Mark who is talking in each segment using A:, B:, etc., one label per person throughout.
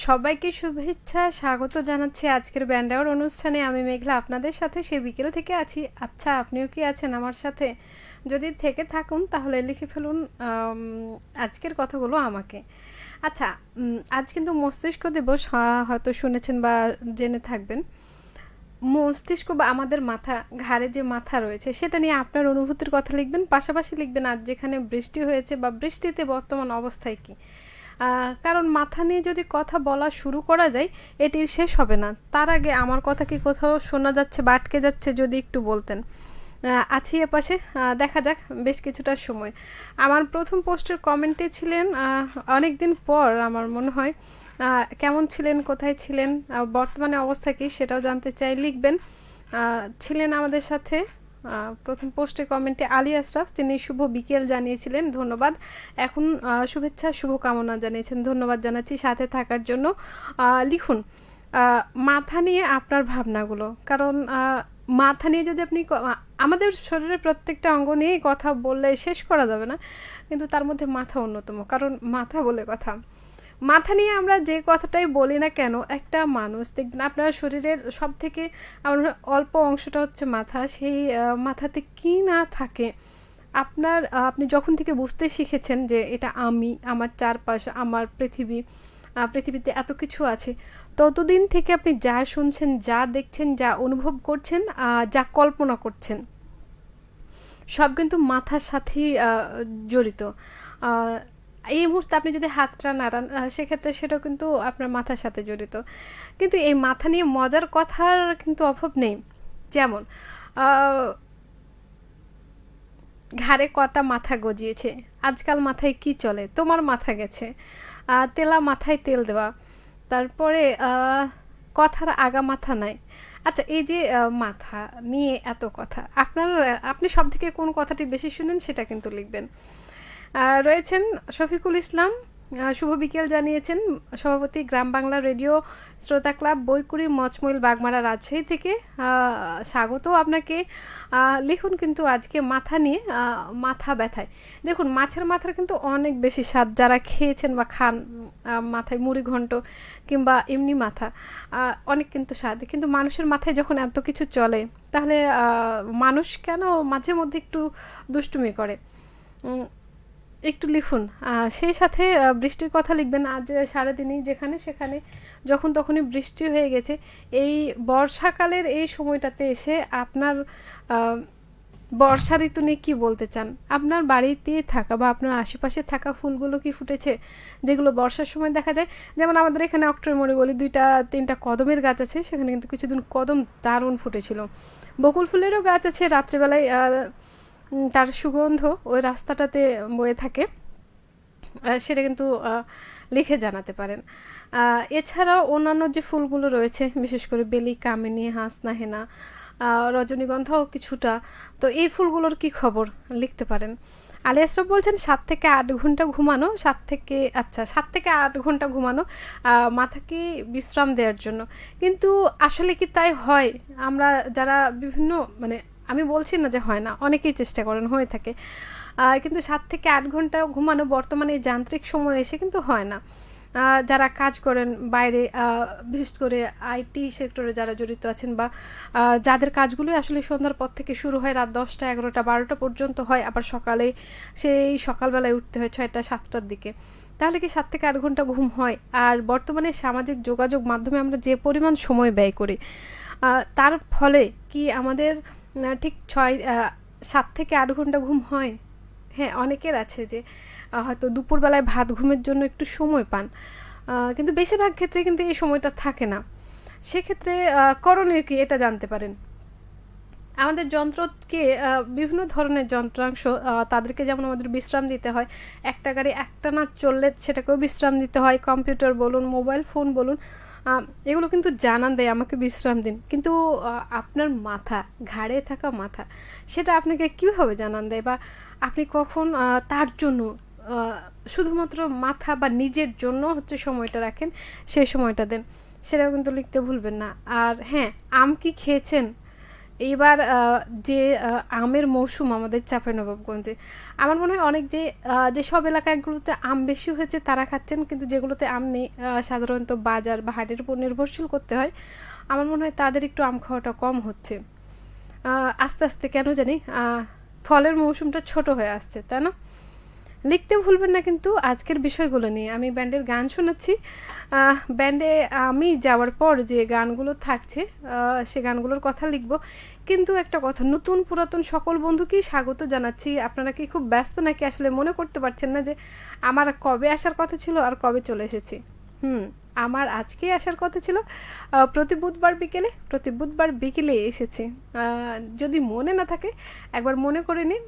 A: সবাইকে শুভেচ্ছা স্বাগত জানাচ্ছি আজকের ব্যান্ড আওয়ার অনুষ্ঠানে। আমি মেঘলা আপনাদের সাথে সে বিকেল থেকে আছি। আচ্ছা, আপনিও কি আছেন আমার সাথে? যদি থেকে থাকুন তাহলে লিখে ফেলুন আজকের কথাগুলো আমাকে। আচ্ছা, আজ কিন্তু মস্তিষ্ক দিবস, হয়তো শুনেছেন বা জেনে থাকবেন। মস্তিষ্ক বা আমাদের মাথা, ঘাড়ে যে মাথা রয়েছে সেটা নিয়ে আপনার অনুভূতির কথা লিখবেন, পাশাপাশি লিখবেন আজ যেখানে বৃষ্টি হয়েছে বা বৃষ্টিতে বর্তমান অবস্থায় কী। কারণ মাথা নিয়ে যদি কথা বলা শুরু করা যায় এটি শেষ হবে না। তার আগে আমার কথা কি কোথাও শোনা যাচ্ছে বা আটকে যাচ্ছে যদি একটু বলতেন। আছি এপাশে, দেখা যাক বেশ কিছুটা সময়। আমার প্রথম পোস্টের কমেন্টে ছিলেন অনেক দিন পর আমার মনে হয়। কেমন ছিলেন, কোথায় ছিলেন, বর্তমানে অবস্থা কী সেটাও জানতে চাই, লিখবেন। ছিলেন আমাদের সাথে প্রথম পোস্টের কমেন্টে আলী আশরাফ, তিনি শুভ বিকেল জানিয়েছিলেন, ধন্যবাদ। এখন শুভেচ্ছা শুভকামনা জানিয়েছেন, ধন্যবাদ জানাচ্ছি সাথে থাকার জন্য। লিখুন মাথা নিয়ে আপনার ভাবনাগুলো, কারণ মাথা নিয়ে যদি আপনি আমাদের শরীরের প্রত্যেকটা অঙ্গ নিয়েই কথা বললে শেষ করা যাবে না, কিন্তু তার মধ্যে মাথা অন্যতম, কারণ মাথা বলে কথা। মাথা নিয়ে আমরা যে কথাটাই বলি না কেন, একটা মানুষ দেখবেন আপনার শরীরের সব থেকে অল্প অংশটা হচ্ছে মাথা, সেই মাথাতে কি না থাকে আপনার, আপনি যখন থেকে বুঝতে শিখেছেন যে এটা আমি, আমার চারপাশ, আমার পৃথিবীতে এত কিছু আছে, ততদিন থেকে আপনি যা শুনছেন, যা দেখছেন, যা অনুভব করছেন, যা কল্পনা করছেন, সব কিন্তু মাথার সাথেই জড়িত। এই মুহূর্তে আপনি যদি হাতটা নাড়ান, সেক্ষেত্রে সেটাও কিন্তু আপনার মাথার সাথে জড়িত। কিন্তু এই মাথা নিয়ে মজার কথার কিন্তু অভাব নেই। যেমন ঘাড়ে কটা মাথা গজিয়েছে, আজকাল মাথায় কি চলে, তোমার মাথা গেছে, তেলা মাথায় তেল দেওয়া, তারপরে কথার আগা মাথা নাই। আচ্ছা, এই যে মাথা নিয়ে এত কথা, আপনি সব থেকে কোন কথাটি বেশি শুনেন সেটা কিন্তু লিখবেন। রয়েছেন শফিকুল ইসলাম, শুভ বিকেল জানিয়েছেন, সভাপতি গ্রাম বাংলা রেডিও শ্রোতা ক্লাব, বইকুড়ি, মচমইল, বাগমারা, রাজশাহী থেকে। স্বাগত আপনাকে। লিখুন কিন্তু আজকে মাথা নিয়ে, মাথা ব্যথায়। দেখুন, মাছের মাথার কিন্তু অনেক বেশি স্বাদ, যারা খেয়েছেন বা খান, মাথায় মুড়ি ঘন্ট কিংবা এমনি মাথা, অনেক কিন্তু স্বাদ। কিন্তু মানুষের মাথায় যখন এত কিছু চলে, তাহলে মানুষ কেন মাঝে মধ্যে একটু দুষ্টুমি করে। একটু লিখুন। সেই সাথে বৃষ্টির কথা লিখবেন। আজ সারাদিনই যেখানে সেখানে যখন তখনই বৃষ্টি হয়ে গেছে। এই বর্ষাকালের এই সময়টাতে এসে আপনার বর্ষা ঋতু নিয়ে কী বলতে চান? আপনার বাড়িতে থাকা বা আপনার আশেপাশে থাকা ফুলগুলো কি ফুটেছে, যেগুলো বর্ষার সময় দেখা যায়? যেমন আমাদের এখানে অক্টোবর মোড়ে বলি 2-3টা কদমের গাছ আছে, সেখানে কিন্তু কিছুদিন কদম দারুণ ফুটেছিল। বকুল ফুলেরও গাছ আছে, রাত্রেবেলায় তার সুগন্ধ ওই রাস্তাটাতে বয়ে থাকে, সেটা কিন্তু লিখে জানাতে পারেন। এছাড়াও অন্যান্য যে ফুলগুলো রয়েছে, বিশেষ করে বেলি, কামিনী, হাসনা, হেনা, রজনীগন্ধাও কিছুটা, তো এই ফুলগুলোর কি খবর লিখতে পারেন। আলী আশরাফ বলছেন 7 থেকে 8 ঘন্টা ঘুমানো, 7 থেকে 8 ঘন্টা ঘুমানো মাথাকে বিশ্রাম দেওয়ার জন্য। কিন্তু আসলে কি তাই হয়? আমরা যারা বিভিন্ন, মানে আমি বলছি না যে হয় না, অনেকেই চেষ্টা করেন, হয়ে থাকে, কিন্তু 7 থেকে 8 ঘন্টা ঘুমানো বর্তমানে এই যান্ত্রিক সময় এসে কিন্তু হয় না। যারা কাজ করেন বাইরে, বিশেষ করে আইটি সেক্টরে যারা জড়িত আছেন, বা যাদের কাজগুলোই আসলে সন্ধ্যার পর থেকে শুরু হয়, রাত 10টা, 11টা, 12টা পর্যন্ত হয়, আবার সেই সকালবেলায় উঠতে হয় 6টা, 7টার দিকে, তাহলে কি 7 থেকে 8 ঘন্টা ঘুম হয়? আর বর্তমানে সামাজিক যোগাযোগ মাধ্যমে আমরা যে পরিমাণ সময় ব্যয় করি, তার ফলে কি আমাদের ঠিক 7 থেকে 8 ঘন্টা ঘুম হয়? হ্যাঁ, অনেকের আছে যে হয়তো দুপুরবেলায় ভাত ঘুমের জন্য একটু সময় পান, কিন্তু বেশিরভাগ ক্ষেত্রে কিন্তু এই সময়টা থাকে না। সেক্ষেত্রে করণীয় কি, এটা জানতে পারেন। আমাদের যন্ত্রকে, বিভিন্ন ধরনের যন্ত্রাংশ, তাদেরকে যেমন আমাদের বিশ্রাম দিতে হয়, একটা গাড়ি একটানা চললে সেটাকেও বিশ্রাম দিতে হয়, কম্পিউটার বলুন, মোবাইল ফোন বলুন, এগুলো কিন্তু জানান দেয় আমাকে বিশ্রাম দিন, কিন্তু আপনার মাথা, ঘাড়ে থাকা মাথা, সেটা আপনাকে কীভাবে জানান দেয়, বা আপনি কখন তার জন্য শুধুমাত্র মাথা বা নিজের জন্য হচ্ছে সময়টা রাখেন, সেই সময়টা দেন, সেটাও কিন্তু লিখতে ভুলবেন না। আর হ্যাঁ, আম কি খেয়েছেন? এইবার যে আমের মৌসুম আমাদের চাঁপাইনবাবগঞ্জে, আমার মনে হয় অনেক যেসব এলাকাগুলোতে আম বেশি হয়েছে তারা খাচ্ছেন, কিন্তু যেগুলোতে আম নেই, সাধারণত বাজার বা হাটের উপর নির্ভরশীল করতে হয়, আমার মনে হয় তাদের একটু আম খাওয়াটা কম হচ্ছে। আস্তে আস্তে কেন জানি ফলের মৌসুমটা ছোট হয়ে আসছে, তাই না? লিখতে ভুলবেন না কিন্তু আজকের বিষয়গুলো নিয়ে। আমি ব্যান্ডের গান শোনাচ্ছি, ব্যান্ডে আমি যাওয়ার পর যে গানগুলো থাকছে সে গানগুলোর কথা লিখব। কিন্তু একটা কথা, নতুন পুরাতন সকল বন্ধুকেই স্বাগত জানাচ্ছি। আপনারা কি খুব ব্যস্ত নাকি আসলে মনে করতে পারছেন না যে আমার কবে আসার কথা ছিল আর কবে চলে এসেছি? আমার আজকে আসার কথা ছিল, প্রতি বুধবার বিকেলে এসেছি। যদি মনে না থাকে একবার মনে করে নিন,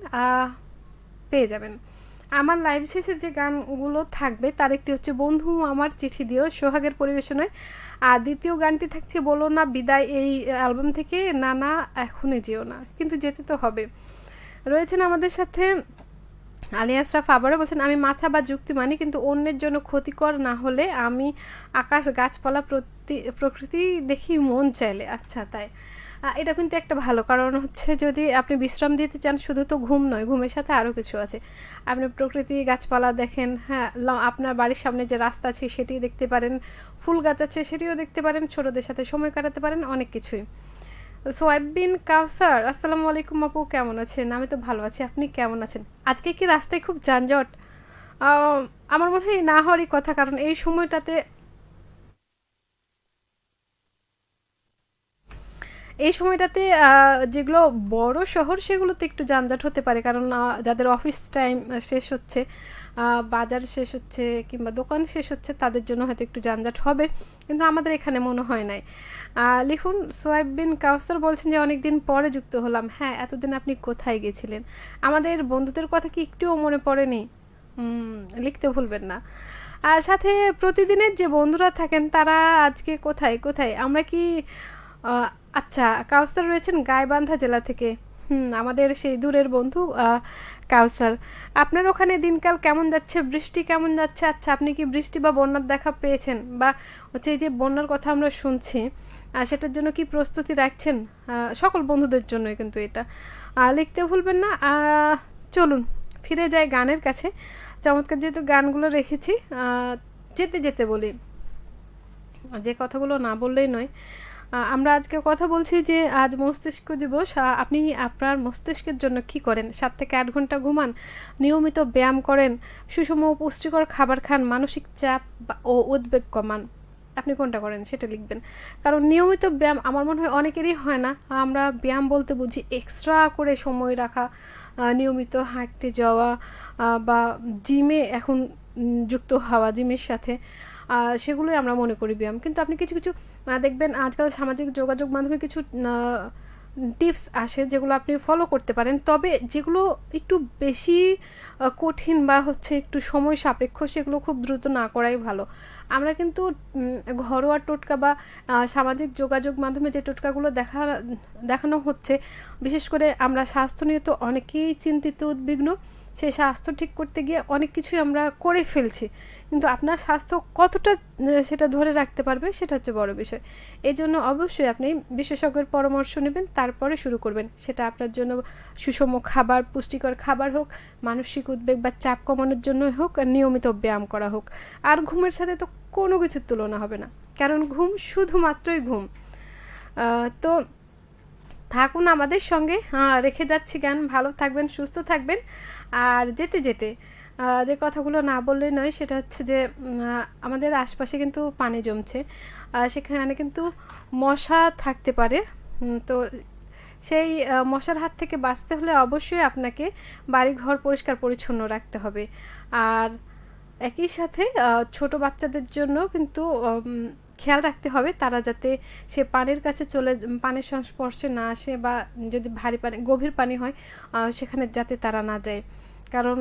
A: পেয়ে যাবেন। আমার লাইভ শেষে যে গানগুলো থাকবে তার একটি হচ্ছে বন্ধু আমার চিঠি দিও, সোহাগের পরিবেশনায়। আর দ্বিতীয় গানটি থাকছে বলো না বিদায়, এই অ্যালবাম থেকে। না না এখনই যেও না, কিন্তু যেতে তো হবে। রয়েছেন আমাদের সাথে আলী আশরাফ, আবারও বলছেন আমি মাথা বা যুক্তি মানি, কিন্তু অন্যের জন্য ক্ষতিকর না হলে আমি আকাশ গাছপালা প্রকৃতি দেখি মন চাইলে। আচ্ছা তাই, এটা কিন্তু একটা ভালো কারণ হচ্ছে যদি আপনি বিশ্রাম দিতে চান, শুধু তো ঘুম নয়, ঘুমের সাথে আরও কিছু আছে। আপনি প্রকৃতি গাছপালা দেখেন, হ্যাঁ, আপনার বাড়ির সামনে যে রাস্তা আছে সেটিও দেখতে পারেন, ফুল গাছ আছে সেটিও দেখতে পারেন, ছোটদের সাথে সময় কাটাতে পারেন, অনেক কিছুই। সোয়াইবিন কাউসার, আসসালামু আলাইকুম আপু, কেমন আছেন? আমি তো ভালো আছি, আপনি কেমন আছেন? আজকে কি রাস্তায় খুব যানজট? আমার মনে হয় না হওয়ারই কথা, কারণ এই সময়টাতে যেগুলো বড় শহর সেগুলোতে একটু যানজট হতে পারে, কারণ যাদের অফিস টাইম শেষ হচ্ছে, বাজার শেষ হচ্ছে কিংবা দোকান শেষ হচ্ছে, তাদের জন্য হয়তো একটু যানজট হবে, কিন্তু আমাদের এখানে মনে হয় নাই। লিখুন, সোয়াইবিন কাউসার বলছেন যে অনেকদিন পরে যুক্ত হলাম। হ্যাঁ, এতদিন আপনি কোথায় গেছিলেন? আমাদের বন্ধুদের কথা কি একটুও মনে পড়েনি? লিখতে ভুলবেন না। আর সাথে প্রতিদিনের যে বন্ধুরা থাকেন তারা আজকে কোথায় কোথায়? আমরা কি আহ, আচ্ছা, কাউসার রয়েছেন গাইবান্ধা জেলা থেকে। আমাদের সেই দূরের বন্ধু কাউসার। আপনার ওখানে দিনকাল কেমন যাচ্ছে? বৃষ্টি কেমন যাচ্ছে? আচ্ছা, আপনি কি বৃষ্টি বা বন্যার দেখা পেয়েছেন, বা হচ্ছে এই যে বন্যার কথা আমরা শুনছি, সেটার জন্য কি প্রস্তুতি রাখছেন? সকল বন্ধুদের জন্যই কিন্তু এটা। লিখতে ভুলবেন না। চলুন ফিরে যাই গানের কাছে। চমৎকার যেহেতু গানগুলো রেখেছি, যেতে যেতে বলি, যে কথাগুলো না বললেই নয়। আমরা আজকে কথা বলছি যে আজ মস্তিষ্ক দিবস। আপনি আপনার মস্তিষ্কের জন্য কি করেন? 7 থেকে 8 ঘন্টা ঘুমান, নিয়মিত ব্যায়াম করেন, সুষম ও পুষ্টিকর খাবার খান, মানসিক চাপ ও উদ্বেগ কমান। আপনি কোনটা করেন সেটা লিখবেন, কারণ নিয়মিত ব্যায়াম আমার মনে হয় অনেকেরই হয় না। আমরা ব্যায়াম বলতে বুঝি এক্সট্রা করে সময় রাখা, নিয়মিত হাঁটতে যাওয়া, বা জিমে এখন যুক্ত হওয়া, জিমের সাথে, সেগুলোই আমরা মনে করি ব্যায়াম। কিন্তু আপনি কিছু কিছু দেখবেন আজকাল সামাজিক যোগাযোগ মাধ্যমে কিছু টিপস আসে যেগুলো আপনি ফলো করতে পারেন, তবে যেগুলো একটু বেশি কঠিন বা হচ্ছে একটু সময় সাপেক্ষ, সেগুলো খুব দ্রুত না করাই ভালো। আমরা কিন্তু ঘরোয়া টোটকা বা সামাজিক যোগাযোগ মাধ্যমে যে টোটকাগুলো দেখানো হচ্ছে, বিশেষ করে আমরা স্বাস্থ্য নিয়ে তো অনেকেই চিন্তিত, উদ্বিগ্ন। সেই স্বাস্থ্য ঠিক করতে গিয়ে অনেক কিছুই আমরা করে ফেলছি, কিন্তু আপনার স্বাস্থ্য কতটা সেটা ধরে রাখতে পারবে সেটা হচ্ছে বড় বিষয়। এই জন্য অবশ্যই আপনি বিশেষজ্ঞের পরামর্শ নেবেন, তারপরে শুরু করবেন। সেটা আপনার জন্য সুষম খাবার, পুষ্টিকর খাবার হোক, মানসিক উদ্বেগ বা চাপ কমানোর জন্য হোক, আর নিয়মিত ব্যায়াম করা হোক। আর ঘুমের সাথে তো কোনো কিছুর তুলনা হবে না, কারণ ঘুম শুধুমাত্রই ঘুম। তো থাকুন আমাদের সঙ্গে, রেখে যাচ্ছি গান। ভালো থাকবেন, সুস্থ থাকবেন। আর যেতে যেতে যে কথাগুলো না বললে নয়, সেটা হচ্ছে যে আমাদের আশপাশে কিন্তু পানি জমছে, সেখানে কিন্তু মশা থাকতে পারে। তো সেই মশার হাত থেকে বাঁচতে হলে অবশ্যই আপনাকে বাড়িঘর পরিষ্কার পরিচ্ছন্ন রাখতে হবে। আর একই সাথে ছোট বাচ্চাদের জন্য কিন্তু খেয়াল রাখতে হবে তারা যাতে সে পানির কাছে পানির সংস্পর্শে না আসে, বা যদি ভারী পানি, গভীর পানি হয়, সেখানে যাতে তারা না যায়, কারণ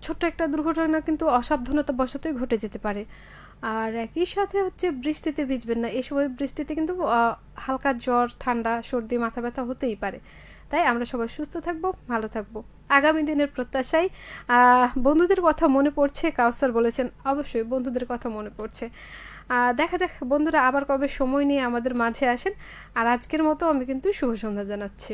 A: ছোট্ট একটা দুর্ঘটনা কিন্তু অসাবধানতা বশতই ঘটে যেতে পারে। আর একই সাথে হচ্ছে বৃষ্টিতে ভিজবেন না। এই সময় বৃষ্টিতে কিন্তু হালকা জ্বর, ঠান্ডা, সর্দি, মাথা ব্যথা হতেই পারে। তাই আমরা সবাই সুস্থ থাকবো, ভালো থাকবো। আগামী দিনের প্রত্যাশায় বন্ধুদের কথা মনে পড়ছে, কাউসার বলেছেন অবশ্যই বন্ধুদের কথা মনে পড়ছে। দেখা যাক বন্ধুরা আবার কবে সময় নিয়ে আমাদের মাঝে আসেন। আর আজকের মতো আমি কিন্তু শুভ সন্ধ্যা জানাচ্ছি।